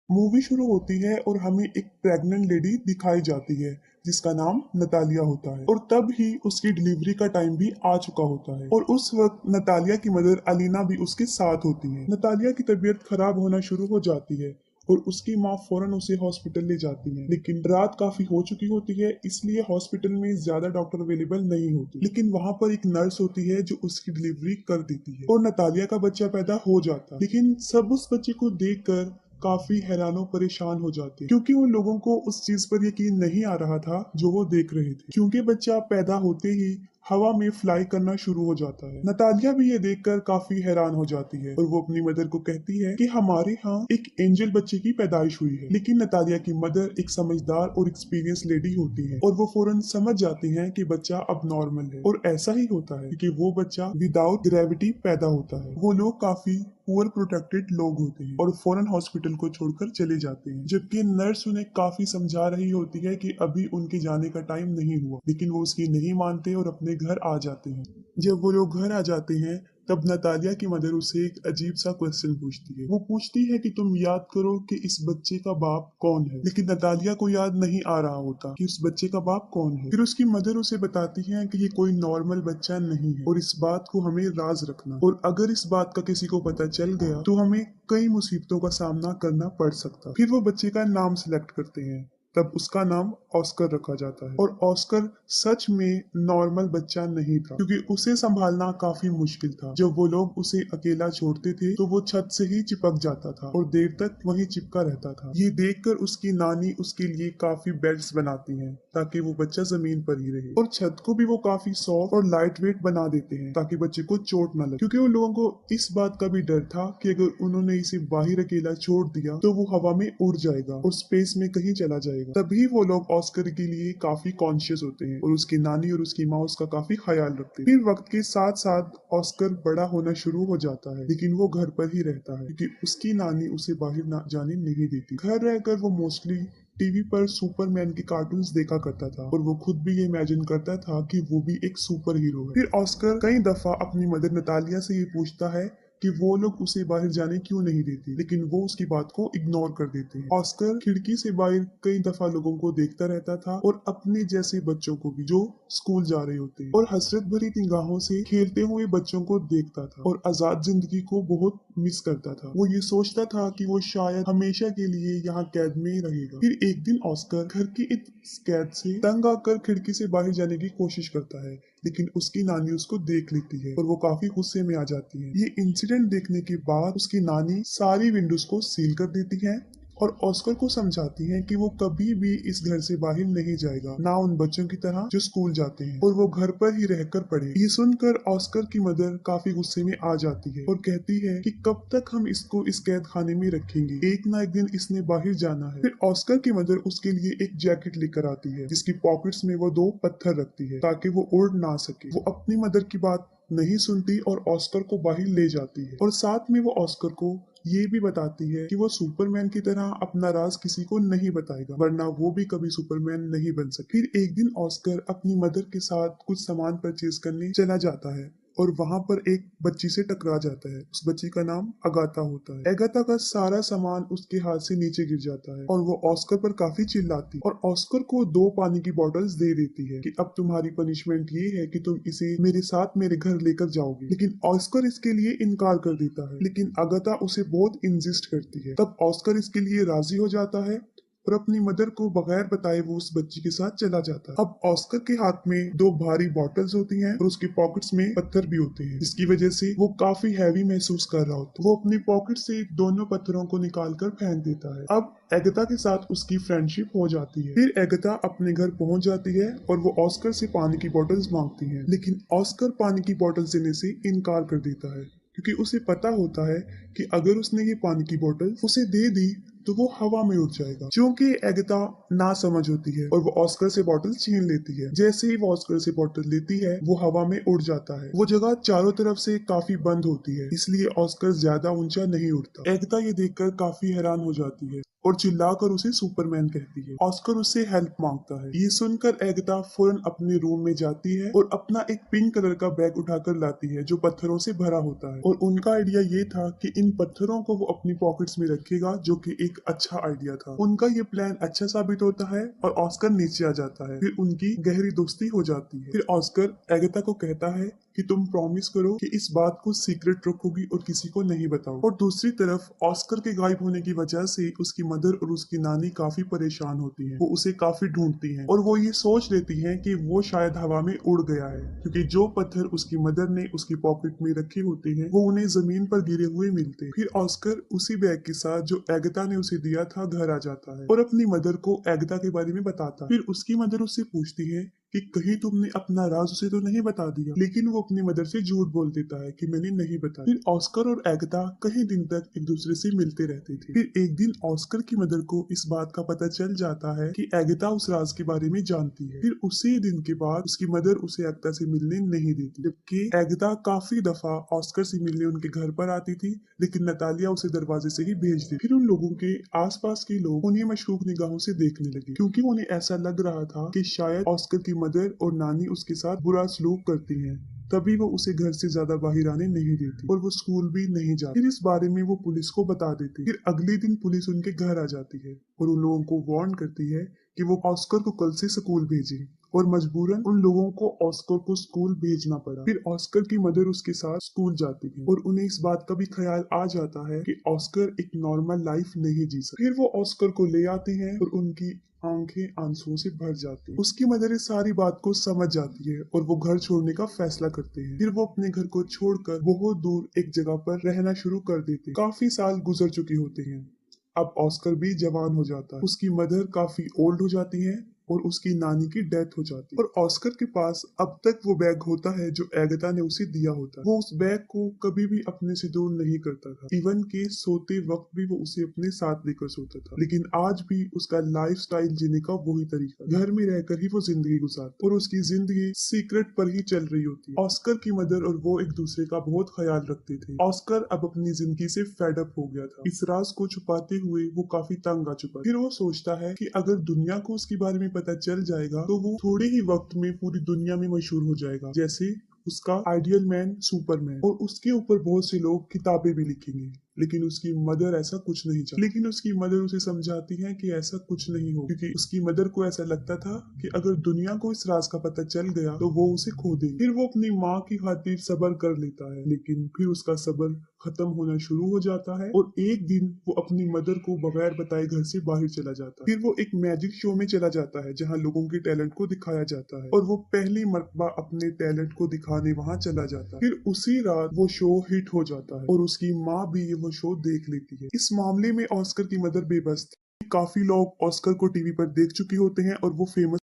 Movie शुरू होती है और हमें एक प्रेग्नेंट लेडी दिखाई जाती है जिसका नाम नतालिया होता है और तब ही उसकी डिलीवरी का टाइम भी आ चुका होता है और उस वक्त नतालिया की मदर अलीना भी उसके साथ होती है। नतालिया की तबीयत खराब होना शुरू हो जाती है और उसकी माँ फौरन उसे हॉस्पिटल ले जाती है, लेकिन रात काफी हो चुकी होती है इसलिए हॉस्पिटल में ज्यादा डॉक्टर अवेलेबल नहीं होते। लेकिन वहाँ पर एक नर्स होती है जो उसकी डिलीवरी कर देती है और नतालिया का बच्चा पैदा हो जाता है। लेकिन सब उस बच्चे को देखकर काफी हैरानो परेशान हो जाते हैं क्योंकि उन लोगों को उस चीज पर यकीन नहीं आ रहा था जो वो देख रहे थे, क्योंकि बच्चा पैदा होते ही हवा में फ्लाई करना शुरू हो जाता है। नतालिया भी ये देखकर काफी हैरान हो जाती है और वो अपनी मदर को कहती है कि हमारे यहाँ एक एंजल बच्चे की पैदाइश हुई है। लेकिन नतालिया की मदर एक समझदार और एक्सपीरियंस लेडी होती है और वो फौरन समझ जाती है कि बच्चा अब नॉर्मल है और ऐसा ही होता है क्योंकि वो बच्चा विदाउट ग्रेविटी पैदा होता है। वो लोग काफी पुअर प्रोटेक्टेड लोग होते हैं और फौरन हॉस्पिटल को छोड़कर चले जाते हैं, जबकि नर्स उन्हें काफी समझा रही होती है कि अभी उनके जाने का टाइम नहीं हुआ, लेकिन वो उसकी नहीं मानते और अपने घर आ जाते हैं। जब वो लोग घर आ जाते हैं तब नतालिया की मदर उसे एक अजीब सा क्वेश्चन पूछती है। वो पूछती है कि तुम याद करो कि इस बच्चे का बाप कौन है, लेकिन नतालिया को याद नहीं आ रहा होता कि उस बच्चे का बाप कौन है। फिर उसकी मदर उसे बताती है कि ये कोई नॉर्मल बच्चा नहीं है और इस बात को हमें राज रखना, और अगर इस बात का किसी को पता चल गया तो हमें कई मुसीबतों का सामना करना पड़ सकता। फिर वो बच्चे का नाम सिलेक्ट करते हैं, तब उसका नाम ऑस्कर रखा जाता है और ऑस्कर सच में नॉर्मल बच्चा नहीं था क्योंकि उसे संभालना काफी मुश्किल था। जब वो लोग उसे अकेला छोड़ते थे तो वो छत से ही चिपक जाता था और देर तक वहीं चिपका रहता था। ये देखकर उसकी नानी उसके लिए काफी बेड्स बनाती हैं ताकि वो बच्चा जमीन पर ही रहे, और छत को भी वो काफी सॉफ्ट और लाइट वेट बना देते हैं ताकि बच्चे को चोट न लगे, क्योंकि उन लोगों को इस बात का भी डर था कि अगर उन्होंने इसे बाहर अकेला छोड़ दिया तो वो हवा में उड़ जाएगा और स्पेस में कहीं चला जाएगा। तभी वो लोग ऑस्कर के लिए काफी कॉन्शियस होते हैं और उसकी नानी और उसकी माँ उसका काफी ख्याल रखते हैं। फिर वक्त के साथ साथ ऑस्कर बड़ा होना शुरू हो जाता है, लेकिन वो घर पर ही रहता है क्योंकि उसकी नानी उसे बाहर ना जाने नहीं देती। घर रहकर वो मोस्टली टीवी पर सुपरमैन के कार्टून्स देखा करता था और वो खुद भी ये इमेजिन करता था कि वो भी एक सुपर हीरो है। फिर ऑस्कर कई दफा अपनी मदर नतालिया से ये पूछता है कि वो लोग उसे बाहर जाने क्यों नहीं देते, लेकिन वो उसकी बात को इग्नोर कर देते हैं। ऑस्कर खिड़की से बाहर कई दफा लोगों को देखता रहता था और अपने जैसे बच्चों को भी जो स्कूल जा रहे होते हैं, और हसरत भरी निगाहों से खेलते हुए बच्चों को देखता था और आजाद जिंदगी को बहुत मिस करता था। वो ये सोचता था कि वो शायद हमेशा के लिए यहाँ कैद में ही रहेगा। फिर एक दिन ऑस्कर घर की इस कैद से तंग आकर खिड़की से बाहर जाने की कोशिश करता है, लेकिन उसकी नानी उसको देख लेती है और वो काफी गुस्से में आ जाती है। ये इंसिडेंट देखने के बाद उसकी नानी सारी विंडोज को सील कर देती है और ऑस्कर को समझाती है कि वो कभी भी इस घर से बाहर नहीं जाएगा, ना उन बच्चों की तरह जो स्कूल जाते हैं, और वो घर पर ही रहकर पढ़े। ये सुनकर ऑस्कर की मदर काफी गुस्से में आ जाती है और कहती है कि कब तक हम इसको इस कैद खाने में रखेंगे, एक ना एक दिन इसने बाहर जाना है। फिर ऑस्कर की मदर उसके लिए एक जैकेट लेकर आती है जिसकी पॉकेट्स में वो 2 पत्थर रखती है ताकि वो उड़ ना सके। वो अपनी मदर की बात नहीं सुनती और ऑस्कर को बाहर ले जाती है और साथ में वो ऑस्कर को ये भी बताती है कि वो सुपरमैन की तरह अपना राज किसी को नहीं बताएगा, वरना वो भी कभी सुपरमैन नहीं बन सके। फिर एक दिन ऑस्कर अपनी मदर के साथ कुछ सामान परचेज करने चला जाता है और वहां पर एक बच्ची से टकरा जाता है। उस बच्ची का नाम अगाथा होता है। अगाथा का सारा सामान उसके हाथ से नीचे गिर जाता है और वो ऑस्कर पर काफी चिल्लाती है और ऑस्कर को 2 पानी की बोतल्स दे देती है कि अब तुम्हारी पनिशमेंट ये है कि तुम इसे मेरे साथ मेरे घर लेकर जाओगे। लेकिन ऑस्कर इसके लिए इनकार कर देता है, लेकिन अगाथा उसे बहुत इंसिस्ट करती है। तब ऑस्कर इसके लिए राजी हो जाता है और अपनी मदर को बगैर बताए वो उस बच्ची के साथ चला जाता है। अब ऑस्कर के हाथ में 2 भारी बॉटल्स होती हैं और उसके पॉकेट्स में पत्थर भी होते हैं, जिसकी वजह से वो काफी हैवी महसूस कर रहा होता है। वो अपनी पॉकेट से दोनों पत्थरों को निकाल कर फेंक देता है। अब एगता के साथ उसकी फ्रेंडशिप हो जाती है। फिर एगता अपने घर पहुंच जाती है और वो ऑस्कर से पानी की बोतल्स मांगती है, लेकिन ऑस्कर पानी की बोतल्स देने से इनकार कर देता है क्योंकि उसे पता होता है कि अगर उसने ये पानी की बोतल उसे दे दी तो वो हवा में उड़ जाएगा। क्योंकि एगता ना समझ होती है और वो ऑस्कर से बोतल छीन लेती है। जैसे ही वो ऑस्कर से बोतल लेती है वो हवा में उड़ जाता है। वो जगह चारों तरफ से काफी बंद होती है, इसलिए ऑस्कर ज्यादा ऊंचा नहीं उड़ता। एगता ये देखकर काफी हैरान हो जाती है और चिल्लाकर उसे सुपरमैन कहती है। ऑस्कर उससे हेल्प मांगता है। ये सुनकर एगता फौरन अपने रूम में जाती है और अपना एक पिंक कलर का बैग उठाकर लाती है जो पत्थरों से भरा होता है, और उनका आइडिया ये था कि इन पत्थरों को वो अपनी पॉकेट्स में रखेगा जो कि एक एक अच्छा आइडिया था। उनका ये प्लान अच्छा साबित होता है और ऑस्कर नीचे आ जाता है। फिर उनकी गहरी दोस्ती हो जाती है। फिर ऑस्कर एगाथा को कहता है कि तुम प्रॉमिस करो कि इस बात को सीक्रेट रखोगी और किसी को नहीं बताओ। और दूसरी तरफ ऑस्कर के गायब होने की वजह से उसकी मदर और उसकी नानी काफी परेशान होती हैं। वो उसे काफी ढूंढती हैं और वो ये सोच लेती हैं कि वो शायद हवा में उड़ गया है, क्योंकि जो पत्थर उसकी मदर ने उसकी पॉकेट में रखे होते हैं वो उन्हें जमीन पर गिरे हुए मिलते हैं। फिर ऑस्कर उसी बैग के साथ जो एगाथा ने उसे दिया था घर आ जाता है और अपनी मदर को एगाथा के बारे में बताता है। फिर उसकी मदर उससे पूछती है कि कहीं तुमने अपना राज उसे तो नहीं बता दिया, लेकिन वो अपनी मदर से झूठ बोल देता है कि मैंने नहीं बताया। फिर ऑस्कर और एगाथा कई दिन तक एक दूसरे से मिलते रहते थे। फिर एक दिन ऑस्कर की मदर को इस बात का पता चल जाता है कि एगाथा उस राज के बारे में जानती है। फिर उसी दिन के बाद उसकी मदर उसे एगाथा से मिलने नहीं देती, जबकि एगाथा काफी दफा ऑस्कर से मिलने उनके घर पर आती थी, लेकिन नतालिया उसे दरवाजे से ही भेज दी। फिर उन लोगों के आसपास के लोग उन्हें मशकूक निगाहों से देखने लगे, क्योंकि उन्हें ऐसा लग रहा था कि शायद ऑस्कर की मदर और नानी उसके साथ बुरा सलूक करती हैं। तभी वो उसे घर से ज्यादा बाहर आने नहीं देती और वो स्कूल भी नहीं जाती। फिर इस बारे में वो पुलिस को बता देती। फिर अगले दिन पुलिस उनके घर आ जाती है और उन लोगों को वार्न करती है कि वो ऑस्कर को कल से स्कूल भेजे, और मजबूरन उन लोगों को ऑस्कर को स्कूल भेजना पड़ा। फिर ऑस्कर की मदर उसके साथ स्कूल जाती है और उन्हें इस बात का भी ख्याल आ जाता है कि ऑस्कर एक नॉर्मल लाइफ नहीं जी सकता। फिर वो ऑस्कर को ले आते हैं और उनकी आंखें आंसुओं से भर जाती हैं। उसकी मदर इस सारी बात को समझ जाती है और वो घर छोड़ने का फैसला करते हैं। फिर वो अपने घर को छोड़कर बहुत दूर एक जगह पर रहना शुरू कर देते हैं। काफी साल गुजर चुके होते हैं। अब ऑस्कर भी जवान हो जाता है, उसकी मदर काफी ओल्ड हो जाती है और उसकी नानी की डेथ हो जाती है। और ऑस्कर के पास अब तक वो बैग होता है जो एगाथा ने उसे दिया होता है। वो उस बैग को कभी भी अपने से दूर नहीं करता था, इवन के सोते वक्त भी वो उसे अपने साथ लेकर सोता था। लेकिन आज भी उसका लाइफ स्टाइल जीने का वही तरीका, घर में रहकर ही वो जिंदगी गुजारता और उसकी जिंदगी सीक्रेट पर ही चल रही होती है। ऑस्कर की मदर और वो एक दूसरे का बहुत ख्याल रखते थे। ऑस्कर अब अपनी जिंदगी से फेड अप हो गया था। इस राज को छुपाते हुए वो काफी तंग आ चुका। फिर वो सोचता है कि अगर दुनिया को उसके बारे में पता चल जाएगा तो वो थोड़े ही वक्त में पूरी दुनिया में मशहूर हो जाएगा, जैसे उसका आइडियल मैन सुपरमैन, और उसके ऊपर बहुत से लोग किताबें भी लिखेंगे। लेकिन उसकी मदर ऐसा कुछ नहीं चाहती। लेकिन उसकी मदर उसे समझाती है कि ऐसा कुछ नहीं हो, क्योंकि उसकी मदर को ऐसा लगता था कि अगर दुनिया को इस राज का पता चल गया तो वो उसे खो देगी। फिर वो अपनी माँ की खातिर सब्र कर लेता है, लेकिन फिर उसका सब्र खत्म होना शुरू हो जाता है और एक दिन वो अपनी मदर को बगैर बताए घर से बाहर चला जाता है। फिर वो एक मैजिक शो में चला जाता है जहाँ लोगों के टैलेंट को दिखाया जाता है और वो पहली मर्तबा अपने टैलेंट को दिखाने वहाँ चला जाता है। फिर उसी रात वो शो हिट हो जाता है और उसकी माँ भी ये वो शो देख लेती है। इस मामले में ऑस्कर की मदर बेबस थी। काफी लोग ऑस्कर को टीवी पर देख चुके होते हैं और वो फेमस